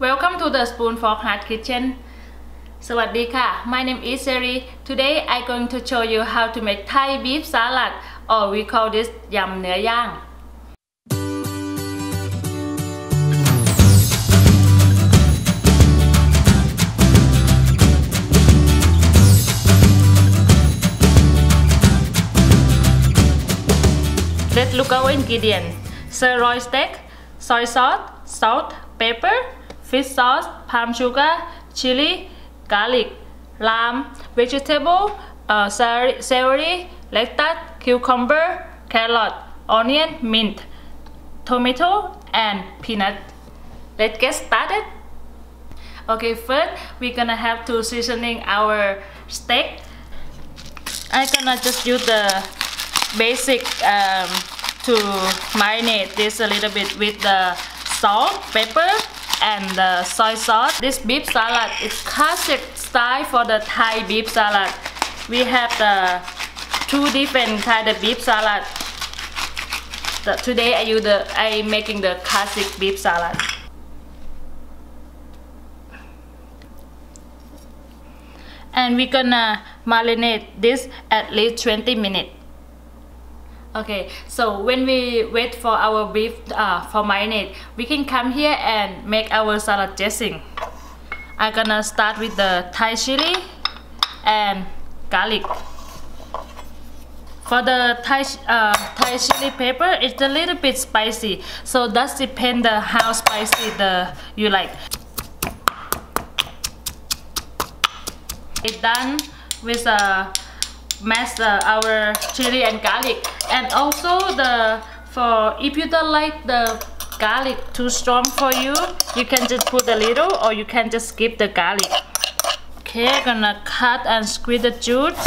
Welcome to the Spoon Fork Heart Kitchen สวัสดีค่ะ My name is Siri. Today I'm going to show you how to make Thai beef salad, or we call this ยำเนื้อย่าง Let's look our ingredients: sirloin steak, soy sauce, salt, pepper, fish sauce, palm sugar, chili, garlic, lamb, vegetable, celery, lettuce, cucumber, carrot, onion, mint, tomato, and peanut. Let's get started. Okay, first we're gonna have to seasoning our steak. I'm gonna just use the basic to marinate this a little bit with the salt, pepper, and the soy sauce. This beef salad is classic style for the Thai beef salad. We have the two different kind of beef salad. Today I'm making the classic beef salad. And we're gonna marinate this at least 20 minutes. Okay, so when we wait for our beef for marinade, we can come here and make our salad dressing. I'm gonna start with the Thai chili and garlic. For the Thai chili pepper, it's a little bit spicy, so that depends on how spicy you like. It's done with mash our chili and garlic, and also if you don't like the garlic too strong for you, you can just put a little, or you can just skip the garlic. Okay, I'm gonna cut and squeeze the juice.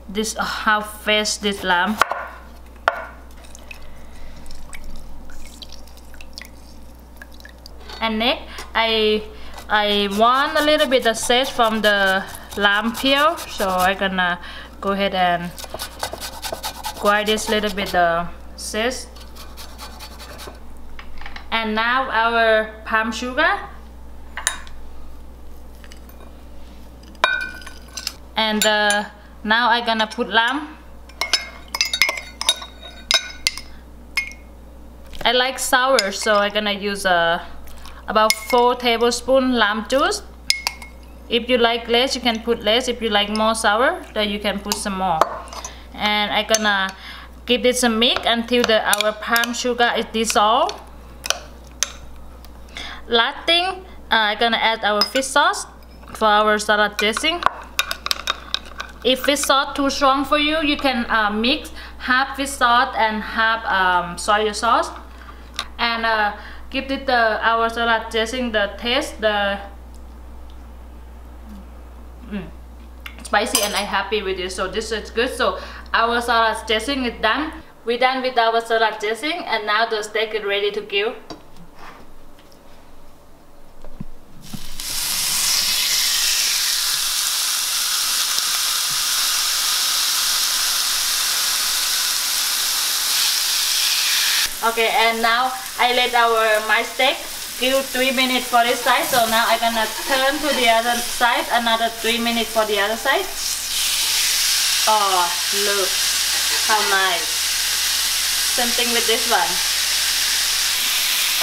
This how fresh this lamb. And next, I want a little bit of zest from the lamb peel, so I'm gonna go ahead and grind this little bit of zest. And now our palm sugar, and now I'm gonna put lamb. I like sour, so I'm gonna use about 4 tablespoons lamb juice. If you like less, you can put less. If you like more sour, then you can put some more. And I'm gonna give this a mix until our palm sugar is dissolved. Last thing, I'm gonna add our fish sauce for our salad dressing. If fish sauce too strong for you, you can mix half fish sauce and half soy sauce, and give it our salad dressing the taste, spicy, and I'm happy with it. So this is good. So our salad dressing is done. We're done with our salad dressing, and now the steak is ready to grill. Okay, and now I let my steak grill 3 minutes for this side. So now I'm gonna turn to the other side, another 3 minutes for the other side. Oh, look how nice. Same thing with this one.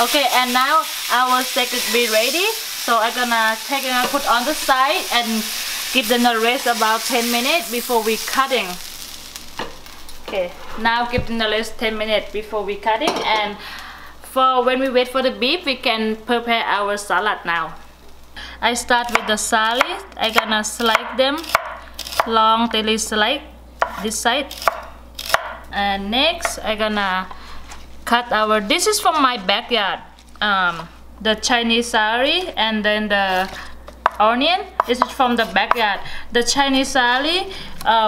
Okay, and now our steak is be ready. So I'm gonna take it and put on the side and give them a rest about 10 minutes before we cutting. Okay, now give them the rest 10 minutes before we cutting, and for when we wait for the beef, we can prepare our salad now. I start with the salad. I'm gonna slice them long, daily slice this side, and next I'm gonna cut this is from my backyard, the Chinese celery, and then the onion. This is from the backyard. The Chinese celery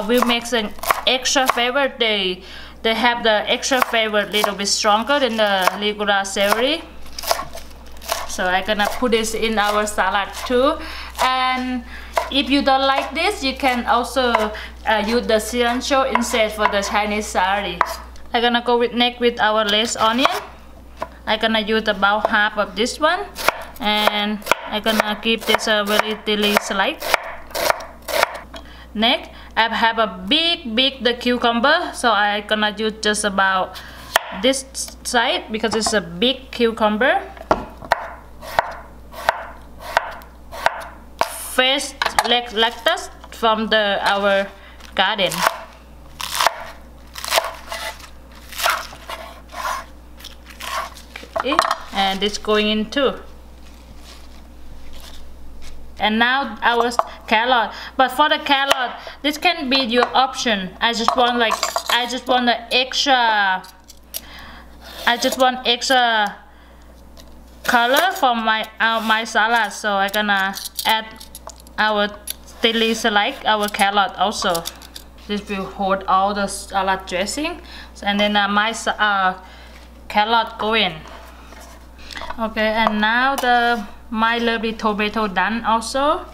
will make an extra flavor. They have the extra flavor a little bit stronger than the regular celery. So I'm gonna put this in our salad too. And if you don't like this, you can also use the cilantro instead for the Chinese celery. I'm gonna go next with our less onion. I'm gonna use about half of this one, and and I'm gonna keep this a very thinly slice. Next, I have a big the cucumber, so I'm gonna use just about this side because it's a big cucumber. Fresh lettuce from our garden. Okay, and it's going in too. And now our carrot, but for the carrot, this can be your option. I just want extra color for my salad, so I'm gonna add our thinly sliced our carrot also. This will hold all the salad dressing, and then my carrot go in. Okay, and now my lovely tomato done also.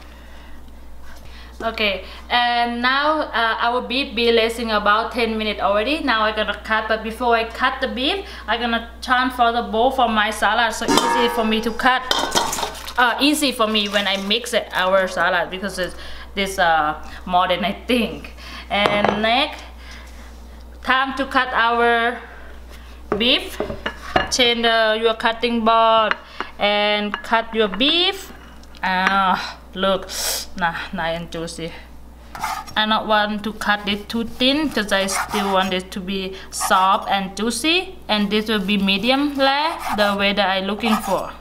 Okay, and now our beef be resting about 10 minutes already. Now I'm gonna cut, but before I cut the beef, I'm gonna transfer the bowl for my salad, so easy for me to cut. Easy for me when I mix our salad because this more than I think. And next, time to cut our beef. Change your cutting board and cut your beef. Look, nice and juicy. I don't want to cut it too thin because I still want it to be soft and juicy, and this will be medium rare, the way that I'm looking for.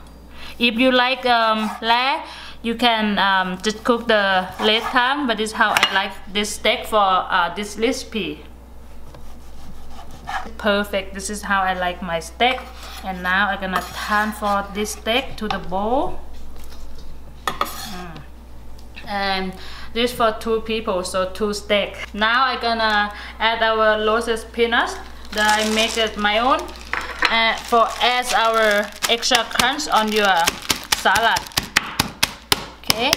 If you like rare, you can just cook the late time, but this is how I like this steak for this recipe. Perfect, this is how I like my steak. And now I'm gonna transfer this steak to the bowl. And this for 2 people, so 2 steak. Now I'm gonna add our roasted peanuts that I make it my own, for add our extra crunch on your salad. Okay,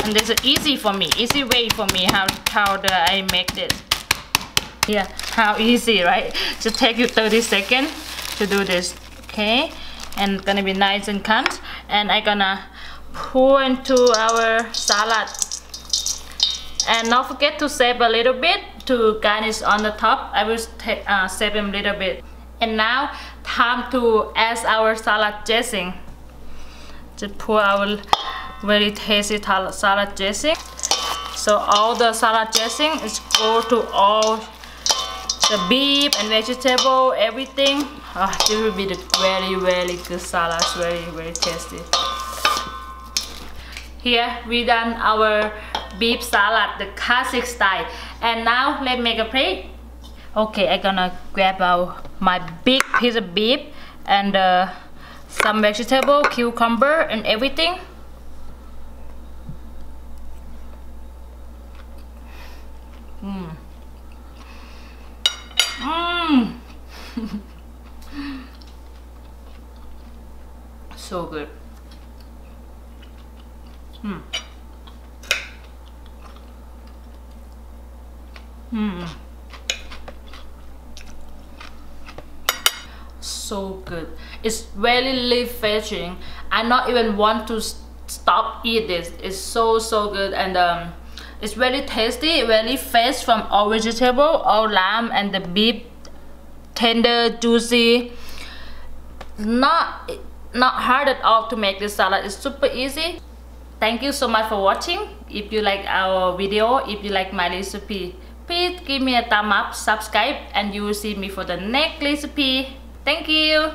and this is easy way for me how I make this. Yeah, how easy, right? Just take you 30 seconds to do this. Okay, and gonna be nice and crunch, and I'm gonna pour into our salad. And don't forget to save a little bit to garnish on the top. I will save them a little bit. And now, time to add our salad dressing. Just pour our very tasty salad dressing. So all the salad dressing is go to all the beef and vegetable, everything. This will be the very good salad, very tasty. Here we done our beef salad, the classic style. And now let's make a plate. Okay, I'm gonna grab my big piece of beef and some vegetable, cucumber and everything. So good. So good. It's very refreshing. I not even want to stop eat this. It's so good, and it's very tasty, very fresh from all vegetable, all lamb and the beef, tender, juicy. Not hard at all to make this salad. It's super easy. Thank you so much for watching. If you like our video, if you like my recipe, please give me a thumb up, subscribe, and you will see me for the next recipe. Thank you.